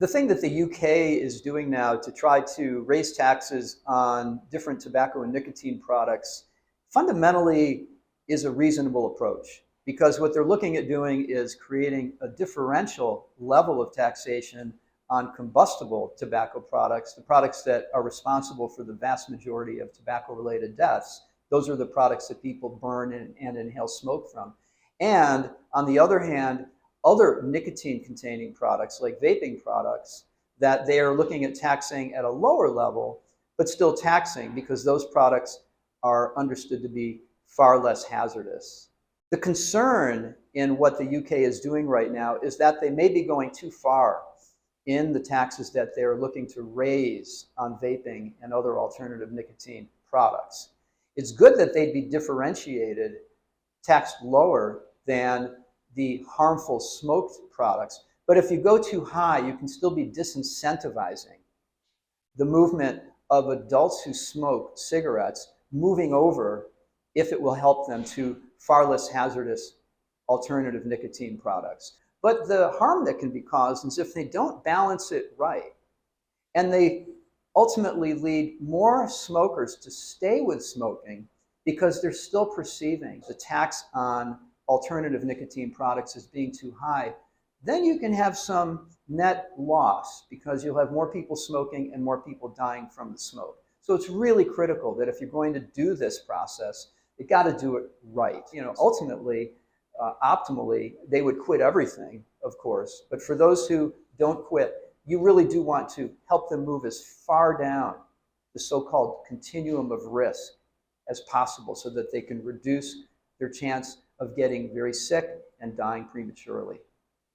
The thing that the UK is doing now to try to raise taxes on different tobacco and nicotine products fundamentally is a reasonable approach, because what they're looking at doing is creating a differential level of taxation on combustible tobacco products, the products that are responsible for the vast majority of tobacco-related deaths. Those are the products that people burn and inhale smoke from. And on the other hand, other nicotine-containing products like vaping products that they are looking at taxing at a lower level, but still taxing because those products are understood to be far less hazardous. The concern in what the UK is doing right now is that they may be going too far in the taxes that they're looking to raise on vaping and other alternative nicotine products. It's good that they'd be differentiated, taxed lower than the harmful smoked products. But if you go too high, you can still be disincentivizing the movement of adults who smoke cigarettes moving over, if it will help them, to far less hazardous alternative nicotine products. But the harm that can be caused is if they don't balance it right, and they ultimately lead more smokers to stay with smoking because they're still perceiving the tax on alternative nicotine products as being too high, then you can have some net loss because you'll have more people smoking and more people dying from the smoke. So it's really critical that if you're going to do this process, you got to do it right. Ultimately, optimally, they would quit everything, of course. But for those who don't quit, you really do want to help them move as far down the so-called continuum of risk as possible so that they can reduce their chance of getting very sick and dying prematurely.